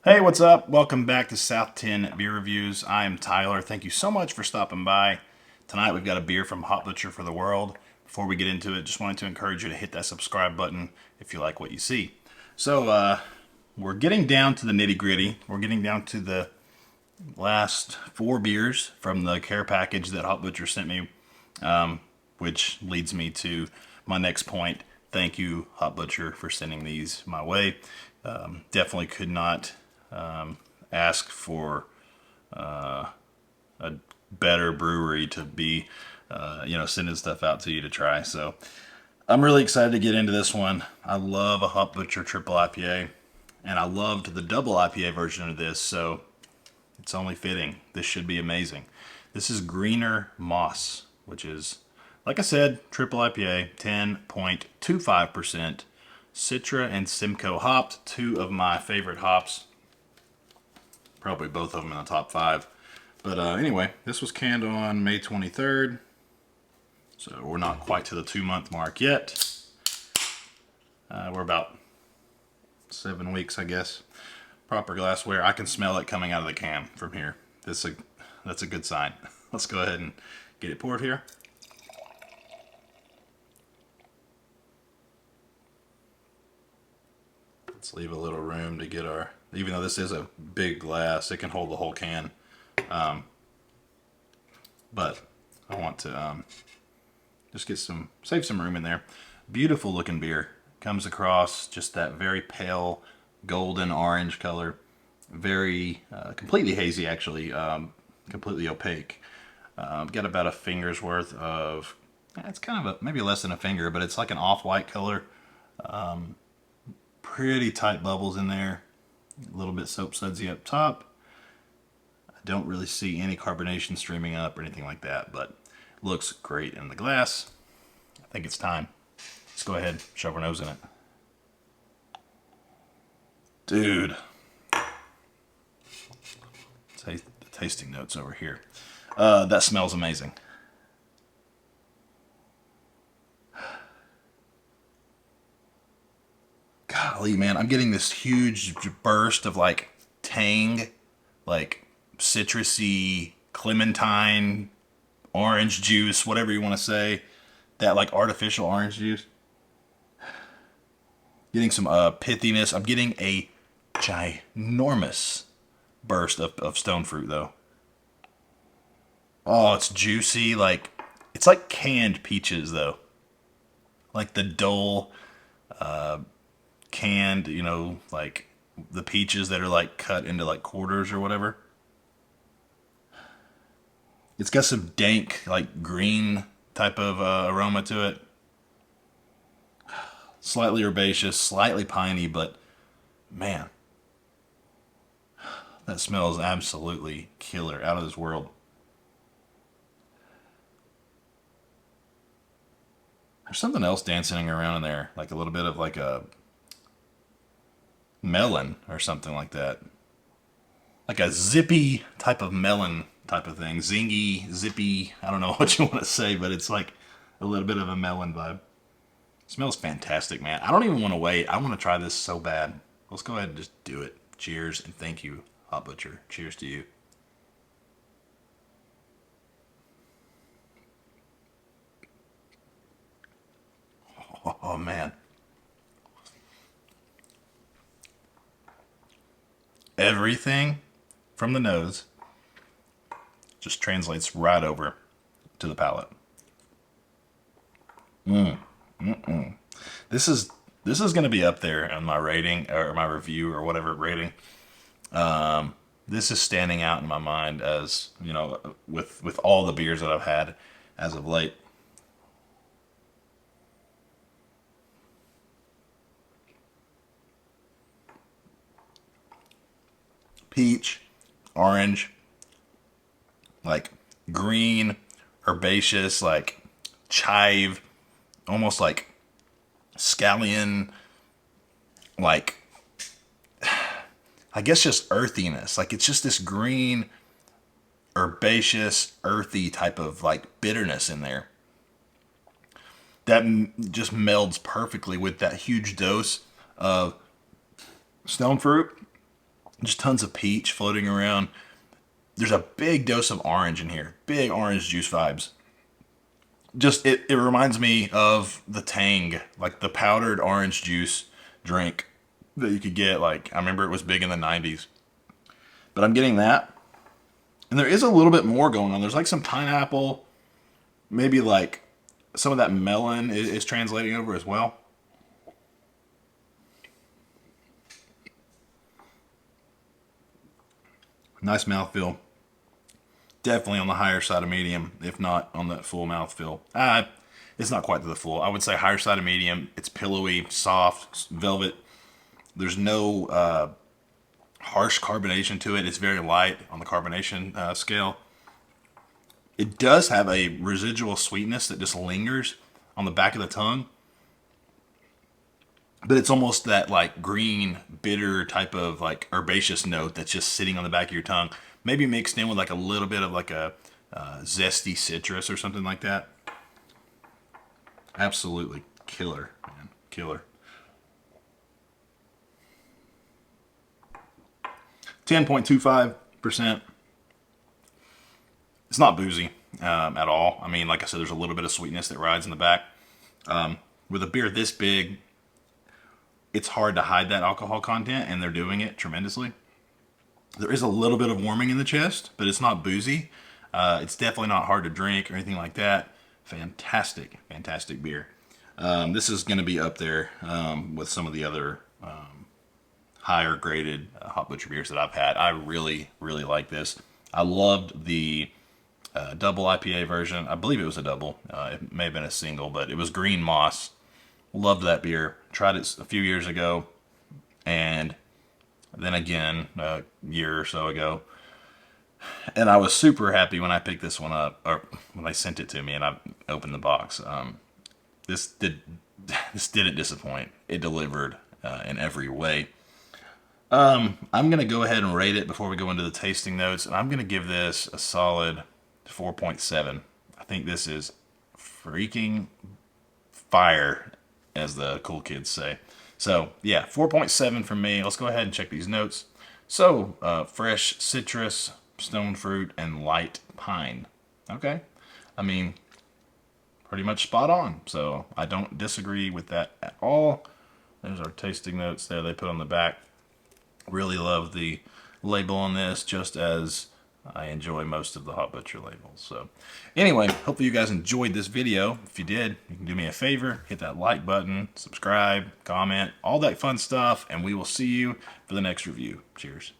Hey, what's up? Welcome back to South 10 Beer Reviews. I'm Tyler. Thank you so much for stopping by. Tonight we've got a beer from Hot Butcher for the World. Before we get into it, just wanted to encourage you to hit that subscribe button if you like what you see. So, we're getting down to the nitty gritty. We're getting down to the last four beers from the care package that Hot Butcher sent me, which leads me to my next point. Thank you, Hot Butcher, for sending these my way. Definitely could not ask for a better brewery to be, sending stuff out to you to try. So I'm really excited to get into this one. I love a Hot Butcher triple IPA, and I loved the double IPA version of this, so it's only fitting. This should be amazing. This is Greener Moss, which is, like I said, triple IPA, 10.25%. Citra and Simcoe hopped, two of my favorite hops. Probably both of them in the top five. But anyway, this was canned on May 23rd. So we're not quite to the 2-month mark yet. We're about 7 weeks, I guess. Proper glassware. I can smell it coming out of the can from here. That's a good sign. Let's go ahead and get it poured here. Let's leave a little room to get our, even though this is a big glass, it can hold the whole can. But I want to just save some room in there. Beautiful looking beer. Comes across just that very pale golden orange color. Very, completely hazy actually, completely opaque. Got about a finger's worth of, it's kind of maybe less than a finger, but it's like an off-white color. Pretty tight bubbles in there. A little bit soap sudsy up top. I don't really see any carbonation streaming up or anything like that, but looks great in the glass. I think it's time. Let's go ahead, shove our nose in it. Dude. Taste the tasting notes over here. That smells amazing. Golly, man, I'm getting this huge burst of like tang, like citrusy, clementine, orange juice, whatever you want to say. That like artificial orange juice. Getting some pithiness. I'm getting a ginormous burst of stone fruit though. Oh, it's juicy. It's like canned peaches though. Like the dull canned, like the peaches that are like cut into like quarters or whatever. It's got some dank, like green type of aroma to it. Slightly herbaceous, slightly piney, but man, that smells absolutely killer, out of this world. There's something else dancing around in there, like a little bit of like a melon or something like that. Like a zippy type of melon type of thing. Zingy, zippy, I don't know what you want to say, but it's like a little bit of a melon vibe. It smells fantastic, man. I don't even want to wait. I want to try this so bad. Let's go ahead and just do it. Cheers and thank you, Hot Butcher. Cheers to you. Oh man. Everything from the nose just translates right over to the palate. This is this is going to be up there on my rating or my review or whatever rating. This is standing out in my mind as with all the beers that I've had as of late. Peach, orange, like green, herbaceous, like chive, almost like scallion, like I guess just earthiness. Like it's just this green, herbaceous, earthy type of like bitterness in there that just melds perfectly with that huge dose of stone fruit Just tons of peach floating around. There's a big dose of orange in here. Big orange juice vibes. Just, it reminds me of the Tang, like the powdered orange juice drink that you could get. Like, I remember it was big in the 90s. But I'm getting that. And there is a little bit more going on. There's like some pineapple, maybe like some of that melon is translating over as well. Nice mouthfeel. Definitely on the higher side of medium, if not on that full mouthfeel. It's not quite to the full. I would say higher side of medium. It's pillowy, soft, velvet. There's no harsh carbonation to it. It's very light on the carbonation scale. It does have a residual sweetness that just lingers on the back of the tongue. But it's almost that like green, bitter type of like herbaceous note that's just sitting on the back of your tongue. Maybe mixed in with like a little bit of like a zesty citrus or something like that. Absolutely killer, man. Killer. 10.25%. It's not boozy at all. I mean, like I said, there's a little bit of sweetness that rides in the back. With a beer this big, it's hard to hide that alcohol content, and they're doing it tremendously. There is a little bit of warming in the chest, but it's not boozy. It's definitely not hard to drink or anything like that. Fantastic, fantastic beer. This is going to be up there with some of the other higher graded Hop Butcher beers that I've had. I really, really like this. I loved the double IPA version. I believe it was a double. It may have been a single, but it was Green Moss. Loved that beer. Tried it a few years ago, and then again a year or so ago. And I was super happy when I picked this one up, or when they sent it to me and I opened the box. This didn't disappoint. It delivered in every way. I'm going to go ahead and rate it before we go into the tasting notes, and I'm going to give this a solid 4.7. I think this is freaking fire, as the cool kids say. So, yeah, 4.7 from me. Let's go ahead and check these notes. So, fresh citrus, stone fruit, and light pine. Okay. I mean, pretty much spot on. So, I don't disagree with that at all. There's our tasting notes there they put on the back. Really love the label on this, just as I enjoy most of the Hop Butcher labels. So anyway, hopefully you guys enjoyed this video. If you did, you can do me a favor, hit that like button, subscribe, comment, all that fun stuff, and we will see you for the next review. Cheers.